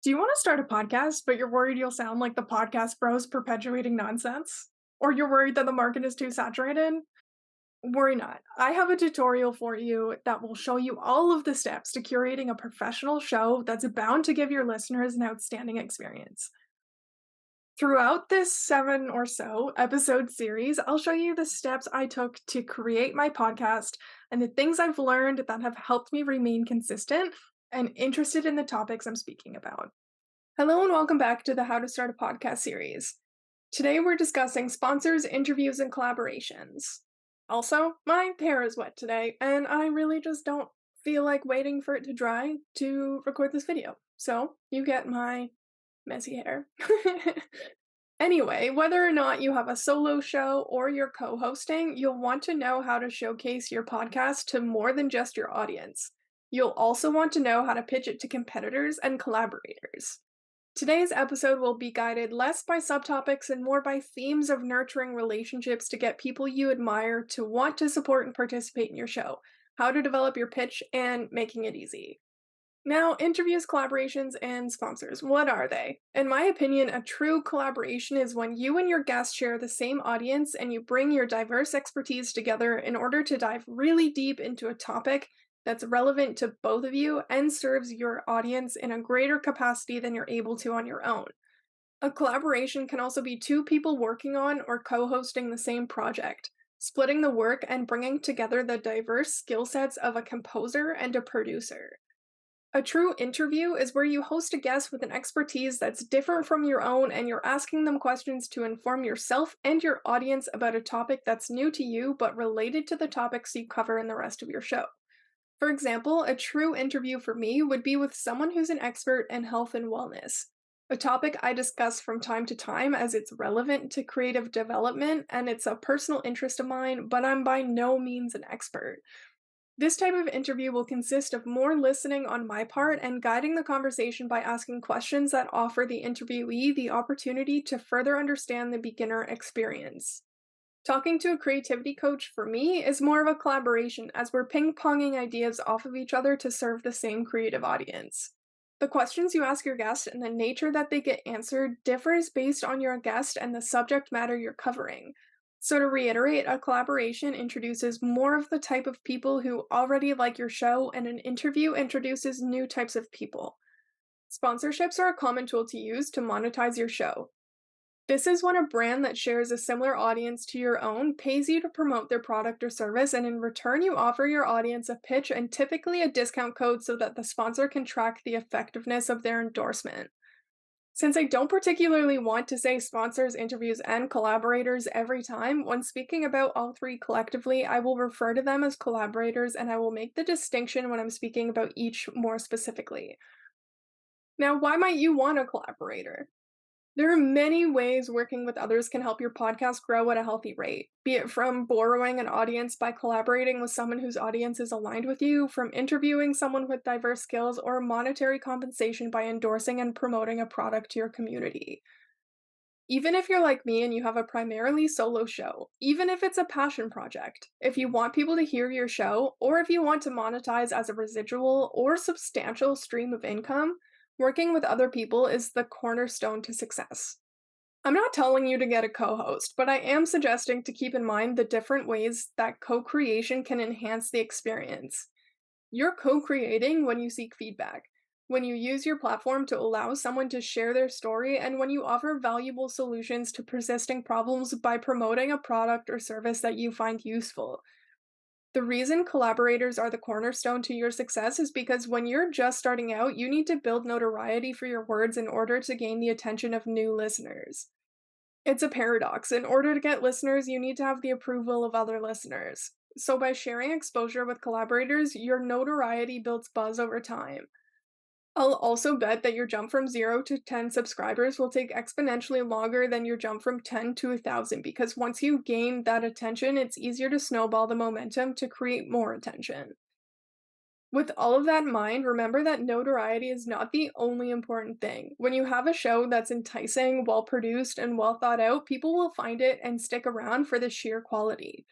Do you want to start a podcast, but you're worried you'll sound like the podcast bros perpetuating nonsense? Or you're worried that the market is too saturated? Worry not. I have a tutorial for you that will show you all of the steps to curating a professional show that's bound to give your listeners an outstanding experience. Throughout this 7 or so episode series, I'll show you the steps I took to create my podcast and the things I've learned that have helped me remain consistent and interested in the topics I'm speaking about. Hello and welcome back to the How to Start a Podcast series. Today we're discussing sponsors, interviews, and collaborations. Also, my hair is wet today, and I really just don't feel like waiting for it to dry to record this video. So, you get my messy hair. Anyway, whether or not you have a solo show or you're co hosting, you'll want to know how to showcase your podcast to more than just your audience. You'll also want to know how to pitch it to competitors and collaborators. Today's episode will be guided less by subtopics and more by themes of nurturing relationships to get people you admire to want to support and participate in your show, how to develop your pitch, and making it easy. Now, interviews, collaborations, and sponsors. What are they? In my opinion, a true collaboration is when you and your guest share the same audience and you bring your diverse expertise together in order to dive really deep into a topic that's relevant to both of you and serves your audience in a greater capacity than you're able to on your own. A collaboration can also be two people working on or co hosting the same project, splitting the work and bringing together the diverse skill sets of a composer and a producer. A true interview is where you host a guest with an expertise that's different from your own and you're asking them questions to inform yourself and your audience about a topic that's new to you but related to the topics you cover in the rest of your show. For example, a true interview for me would be with someone who's an expert in health and wellness, a topic I discuss from time to time as it's relevant to creative development and it's a personal interest of mine, but I'm by no means an expert. This type of interview will consist of more listening on my part and guiding the conversation by asking questions that offer the interviewee the opportunity to further understand the beginner experience. Talking to a creativity coach for me is more of a collaboration as we're ping ponging ideas off of each other to serve the same creative audience. The questions you ask your guest and the nature that they get answered differs based on your guest and the subject matter you're covering. So, to reiterate, a collaboration introduces more of the type of people who already like your show, and an interview introduces new types of people. Sponsorships are a common tool to use to monetize your show. This is when a brand that shares a similar audience to your own pays you to promote their product or service, and in return, you offer your audience a pitch and typically a discount code so that the sponsor can track the effectiveness of their endorsement. Since I don't particularly want to say sponsors, interviews, and collaborators every time, when speaking about all three collectively, I will refer to them as collaborators and I will make the distinction when I'm speaking about each more specifically. Now, why might you want a collaborator? There are many ways working with others can help your podcast grow at a healthy rate, be it from borrowing an audience by collaborating with someone whose audience is aligned with you, from interviewing someone with diverse skills, or monetary compensation by endorsing and promoting a product to your community. Even if you're like me and you have a primarily solo show, even if it's a passion project, if you want people to hear your show, or if you want to monetize as a residual or substantial stream of income, working with other people is the cornerstone to success. I'm not telling you to get a co host, but I am suggesting to keep in mind the different ways that co creation can enhance the experience. You're co creating when you seek feedback, when you use your platform to allow someone to share their story, and when you offer valuable solutions to persisting problems by promoting a product or service that you find useful. The reason collaborators are the cornerstone to your success is because when you're just starting out, you need to build notoriety for your words in order to gain the attention of new listeners. It's a paradox. In order to get listeners, you need to have the approval of other listeners. So, by sharing exposure with collaborators, your notoriety builds buzz over time. I'll also bet that your jump from 0 to 10 subscribers will take exponentially longer than your jump from 10 to 1,000 because once you gain that attention, it's easier to snowball the momentum to create more attention. With all of that in mind, remember that notoriety is not the only important thing. When you have a show that's enticing, well produced, and well thought out, people will find it and stick around for the sheer quality.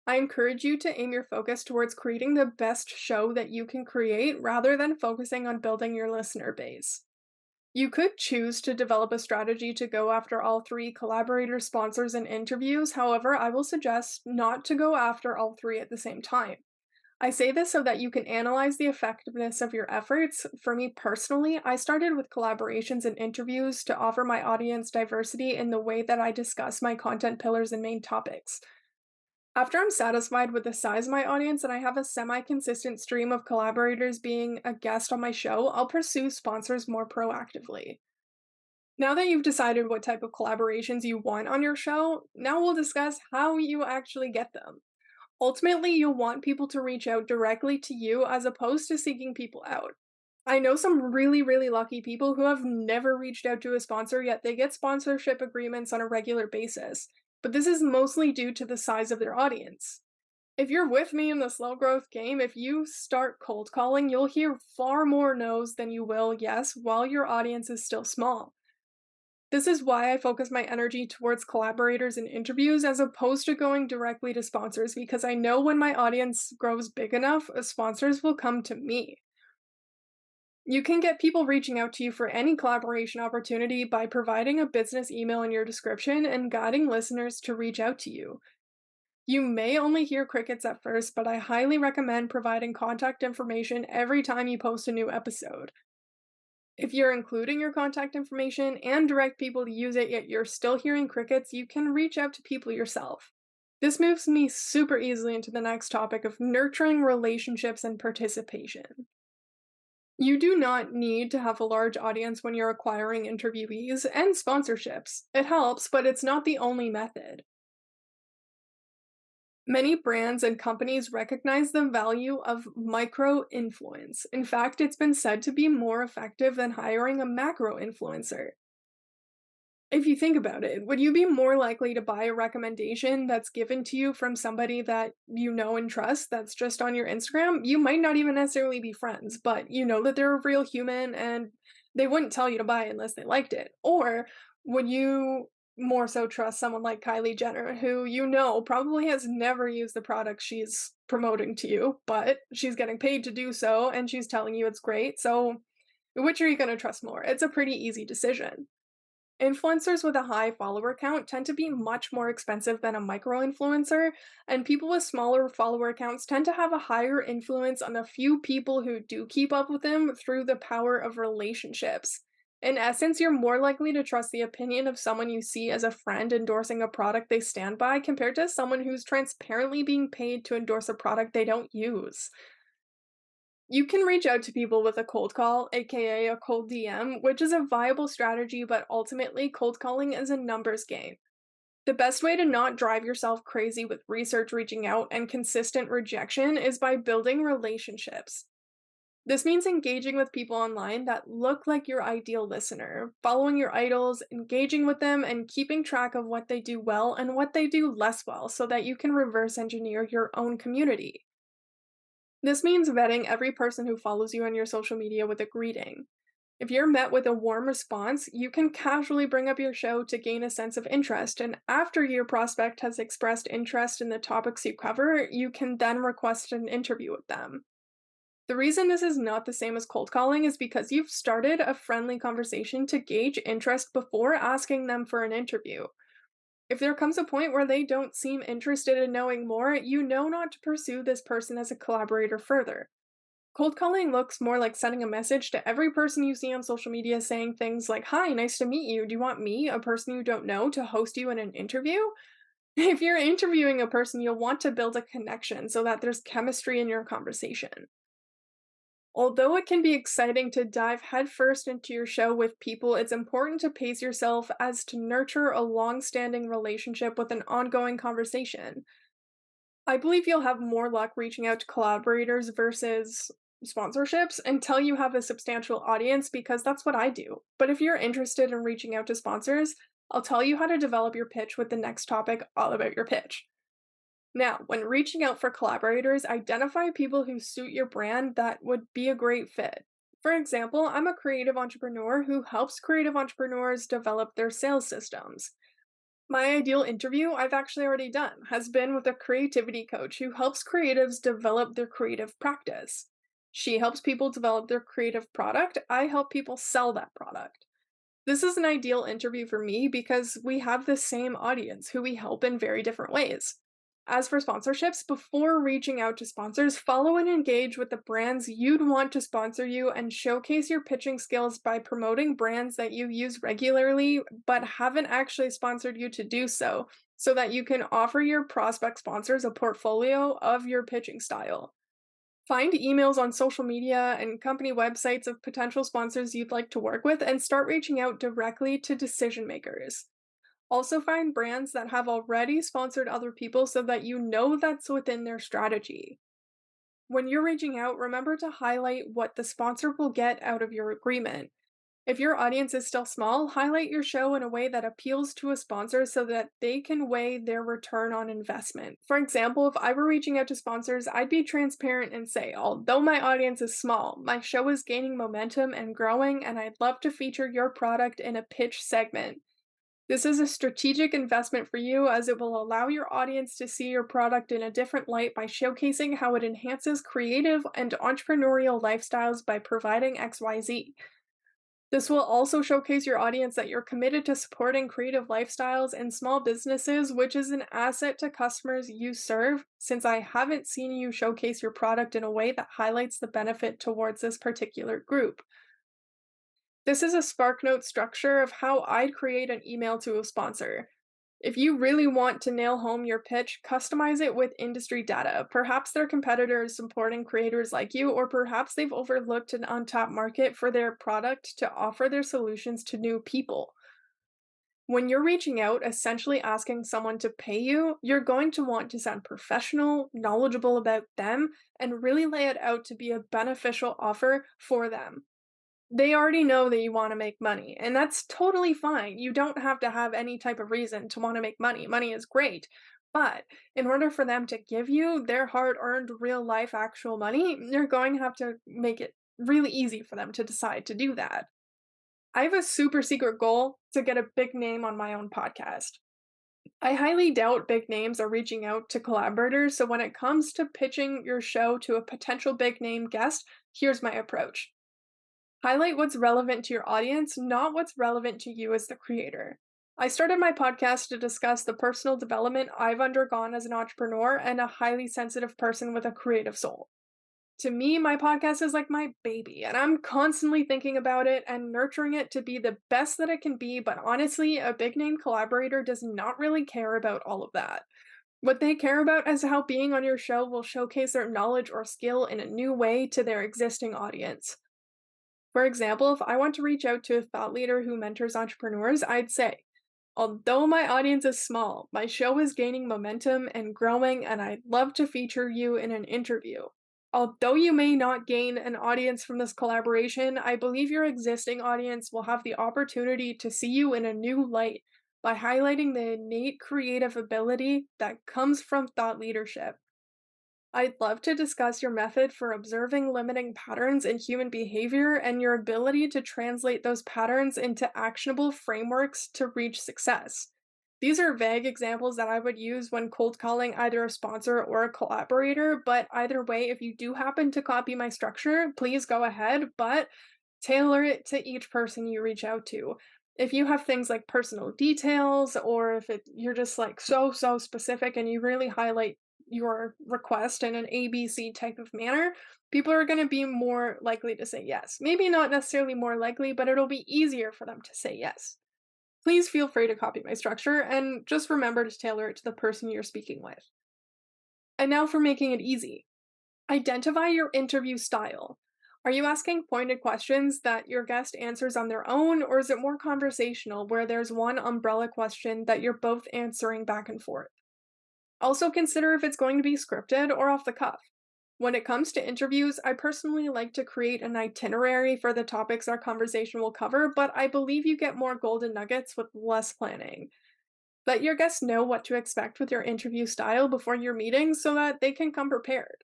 I encourage you to aim your focus towards creating the best show that you can create rather than focusing on building your listener base. You could choose to develop a strategy to go after all three collaborators, sponsors, and interviews. However, I will suggest not to go after all three at the same time. I say this so that you can analyze the effectiveness of your efforts. For me personally, I started with collaborations and interviews to offer my audience diversity in the way that I discuss my content pillars and main topics. After I'm satisfied with the size of my audience and I have a semi consistent stream of collaborators being a guest on my show, I'll pursue sponsors more proactively. Now that you've decided what type of collaborations you want on your show, now we'll discuss how you actually get them. Ultimately, you'll want people to reach out directly to you as opposed to seeking people out. I know some really, really lucky people who have never reached out to a sponsor, yet they get sponsorship agreements on a regular basis. But this is mostly due to the size of their audience. If you're with me in the slow growth game, if you start cold calling, you'll hear far more no's than you will yes while your audience is still small. This is why I focus my energy towards collaborators and interviews as opposed to going directly to sponsors because I know when my audience grows big enough, sponsors will come to me. You can get people reaching out to you for any collaboration opportunity by providing a business email in your description and guiding listeners to reach out to you. You may only hear crickets at first, but I highly recommend providing contact information every time you post a new episode. If you're including your contact information and direct people to use it, yet you're still hearing crickets, you can reach out to people yourself. This moves me super easily into the next topic of nurturing relationships and participation. You do not need to have a large audience when you're acquiring interviewees and sponsorships. It helps, but it's not the only method. Many brands and companies recognize the value of micro influence. In fact, it's been said to be more effective than hiring a macro influencer. If you think about it, would you be more likely to buy a recommendation that's given to you from somebody that you know and trust that's just on your Instagram? You might not even necessarily be friends, but you know that they're a real human and they wouldn't tell you to buy it unless they liked it. Or would you more so trust someone like Kylie Jenner, who you know probably has never used the product she's promoting to you, but she's getting paid to do so and she's telling you it's great. So, which are you going to trust more? It's a pretty easy decision. Influencers with a high follower count tend to be much more expensive than a micro influencer, and people with smaller follower counts tend to have a higher influence on the few people who do keep up with them through the power of relationships. In essence, you're more likely to trust the opinion of someone you see as a friend endorsing a product they stand by compared to someone who's transparently being paid to endorse a product they don't use. You can reach out to people with a cold call, aka a cold DM, which is a viable strategy, but ultimately, cold calling is a numbers game. The best way to not drive yourself crazy with research reaching out and consistent rejection is by building relationships. This means engaging with people online that look like your ideal listener, following your idols, engaging with them, and keeping track of what they do well and what they do less well so that you can reverse engineer your own community. This means vetting every person who follows you on your social media with a greeting. If you're met with a warm response, you can casually bring up your show to gain a sense of interest, and after your prospect has expressed interest in the topics you cover, you can then request an interview with them. The reason this is not the same as cold calling is because you've started a friendly conversation to gauge interest before asking them for an interview. If there comes a point where they don't seem interested in knowing more, you know not to pursue this person as a collaborator further. Cold calling looks more like sending a message to every person you see on social media saying things like, "Hi, nice to meet you. Do you want me, a person you don't know, to host you in an interview?" If you're interviewing a person, you'll want to build a connection so that there's chemistry in your conversation. Although it can be exciting to dive headfirst into your show with people, it's important to pace yourself as to nurture a long standing relationship with an ongoing conversation. I believe you'll have more luck reaching out to collaborators versus sponsorships until you have a substantial audience because that's what I do. But if you're interested in reaching out to sponsors, I'll tell you how to develop your pitch with the next topic all about your pitch. Now, when reaching out for collaborators, identify people who suit your brand that would be a great fit. For example, I'm a creative entrepreneur who helps creative entrepreneurs develop their sales systems. My ideal interview I've actually already done has been with a creativity coach who helps creatives develop their creative practice. She helps people develop their creative product. I help people sell that product. This is an ideal interview for me because we have the same audience who we help in very different ways. As for sponsorships, before reaching out to sponsors, follow and engage with the brands you'd want to sponsor you and showcase your pitching skills by promoting brands that you use regularly but haven't actually sponsored you to do so, so that you can offer your prospect sponsors a portfolio of your pitching style. Find emails on social media and company websites of potential sponsors you'd like to work with and start reaching out directly to decision makers. Also, find brands that have already sponsored other people so that you know that's within their strategy. When you're reaching out, remember to highlight what the sponsor will get out of your agreement. If your audience is still small, highlight your show in a way that appeals to a sponsor so that they can weigh their return on investment. For example, if I were reaching out to sponsors, I'd be transparent and say, although my audience is small, my show is gaining momentum and growing, and I'd love to feature your product in a pitch segment. This is a strategic investment for you as it will allow your audience to see your product in a different light by showcasing how it enhances creative and entrepreneurial lifestyles by providing XYZ. This will also showcase your audience that you're committed to supporting creative lifestyles and small businesses, which is an asset to customers you serve, since I haven't seen you showcase your product in a way that highlights the benefit towards this particular group. This is a SparkNote structure of how I'd create an email to a sponsor. If you really want to nail home your pitch, customize it with industry data. Perhaps their competitors supporting creators like you, or perhaps they've overlooked an untapped market for their product to offer their solutions to new people. When you're reaching out, essentially asking someone to pay you, you're going to want to sound professional, knowledgeable about them, and really lay it out to be a beneficial offer for them. They already know that you wanna make money, and that's totally fine. You don't have to have any type of reason to wanna make money. Money is great. But in order for them to give you their hard-earned, real life, actual money, you're going to have to make it really easy for them to decide to do that. I have a super secret goal to get a big name on my own podcast. I highly doubt big names are reaching out to collaborators, so when it comes to pitching your show to a potential big name guest, here's my approach. Highlight what's relevant to your audience, not what's relevant to you as the creator. I started my podcast to discuss the personal development I've undergone as an entrepreneur and a highly sensitive person with a creative soul. To me, my podcast is like my baby, and I'm constantly thinking about it and nurturing it to be the best that it can be. But honestly, a big name collaborator does not really care about all of that. What they care about is how being on your show will showcase their knowledge or skill in a new way to their existing audience. For example, if I want to reach out to a thought leader who mentors entrepreneurs, I'd say, although my audience is small, my show is gaining momentum and growing, and I'd love to feature you in an interview. Although you may not gain an audience from this collaboration, I believe your existing audience will have the opportunity to see you in a new light by highlighting the innate creative ability that comes from thought leadership. I'd love to discuss your method for observing limiting patterns in human behavior and your ability to translate those patterns into actionable frameworks to reach success. These are vague examples that I would use when cold calling either a sponsor or a collaborator, but either way, if you do happen to copy my structure, please go ahead, but tailor it to each person you reach out to. If you have things like personal details, or if you're just like so specific and you really highlight your request in an ABC type of manner, people are going to be more likely to say yes. Maybe not necessarily more likely, but it'll be easier for them to say yes. Please feel free to copy my structure and just remember to tailor it to the person you're speaking with. And now for making it easy. Identify your interview style. Are you asking pointed questions that your guest answers on their own, or is it more conversational where there's one umbrella question that you're both answering back and forth? Also, consider if it's going to be scripted or off the cuff. When it comes to interviews, I personally like to create an itinerary for the topics our conversation will cover, but I believe you get more golden nuggets with less planning. Let your guests know what to expect with your interview style before your meeting so that they can come prepared.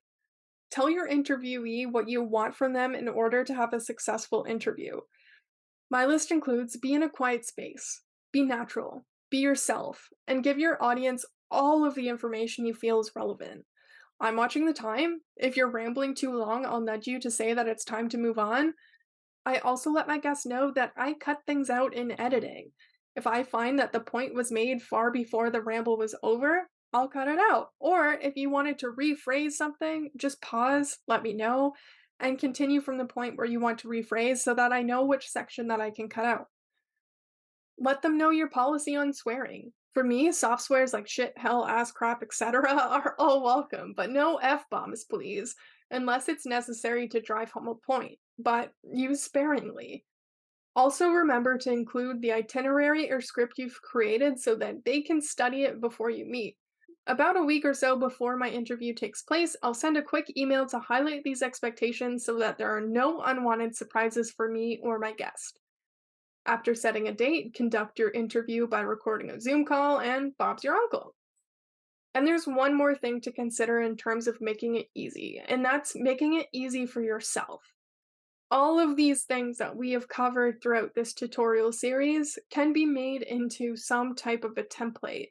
Tell your interviewee what you want from them in order to have a successful interview. My list includes be in a quiet space, be natural, be yourself, and give your audience all of the information you feel is relevant. I'm watching the time. If you're rambling too long, I'll nudge you to say that it's time to move on. I also let my guests know that I cut things out in editing. If I find that the point was made far before the ramble was over, I'll cut it out. Or if you wanted to rephrase something, just pause, let me know, and continue from the point where you want to rephrase so that I know which section that I can cut out. Let them know your policy on swearing. For me, soft swears like shit, hell, ass, crap, etc. are all welcome, but no F bombs, please, unless it's necessary to drive home a point, but use sparingly. Also, remember to include the itinerary or script you've created so that they can study it before you meet. About a week or so before my interview takes place, I'll send a quick email to highlight these expectations so that there are no unwanted surprises for me or my guest. After setting a date, conduct your interview by recording a Zoom call, and Bob's your uncle. And there's one more thing to consider in terms of making it easy, and that's making it easy for yourself. All of these things that we have covered throughout this tutorial series can be made into some type of a template.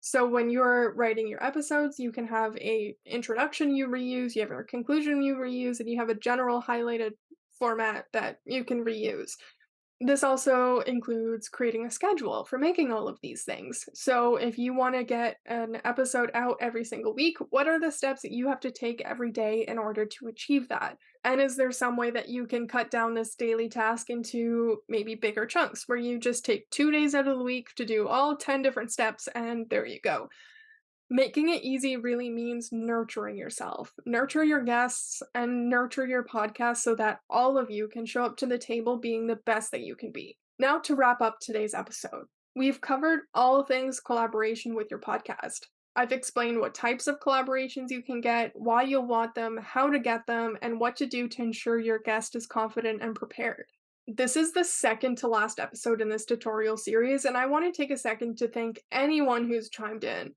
So when you're writing your episodes, you can have a introduction you reuse, you have a conclusion you reuse, and you have a general highlighted format that you can reuse. This also includes creating a schedule for making all of these things. So, if you want to get an episode out every single week, what are the steps that you have to take every day in order to achieve that? And is there some way that you can cut down this daily task into maybe bigger chunks where you just take 2 days out of the week to do all 10 different steps and there you go? Making it easy really means nurturing yourself. Nurture your guests and nurture your podcast so that all of you can show up to the table being the best that you can be. Now, to wrap up today's episode, we've covered all things collaboration with your podcast. I've explained what types of collaborations you can get, why you'll want them, how to get them, and what to do to ensure your guest is confident and prepared. This is the second to last episode in this tutorial series, and I want to take a second to thank anyone who's chimed in.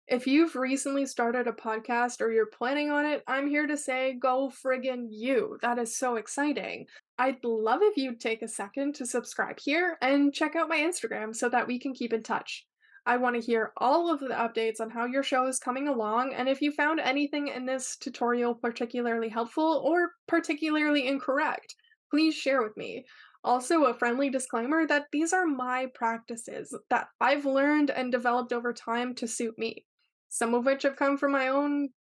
If you've recently started a podcast or you're planning on it, I'm here to say go friggin' you. That is so exciting. I'd love if you'd take a second to subscribe here and check out my Instagram so that we can keep in touch. I want to hear all of the updates on how your show is coming along, and if you found anything in this tutorial particularly helpful or particularly incorrect, please share with me. Also, a friendly disclaimer that these are my practices that I've learned and developed over time to suit me, some of which have come from my own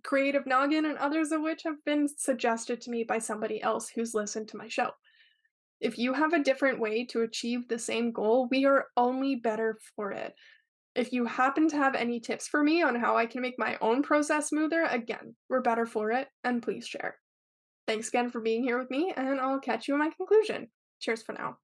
creative noggin, and others of which have been suggested to me by somebody else who's listened to my show. If you have a different way to achieve the same goal, we are only better for it. If you happen to have any tips for me on how I can make my own process smoother, again, we're better for it, and please share. Thanks again for being here with me, and I'll catch you in my conclusion. Cheers for now.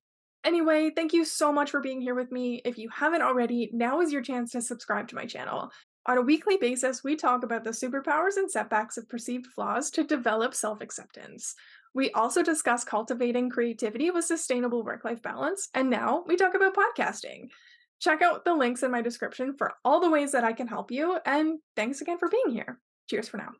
Anyway, thank you so much for being here with me. If you haven't already, now is your chance to subscribe to my channel. On a weekly basis, we talk about the superpowers and setbacks of perceived flaws to develop self acceptance. We also discuss cultivating creativity with sustainable work life balance, and now we talk about podcasting. Check out the links in my description for all the ways that I can help you, and thanks again for being here. Cheers for now.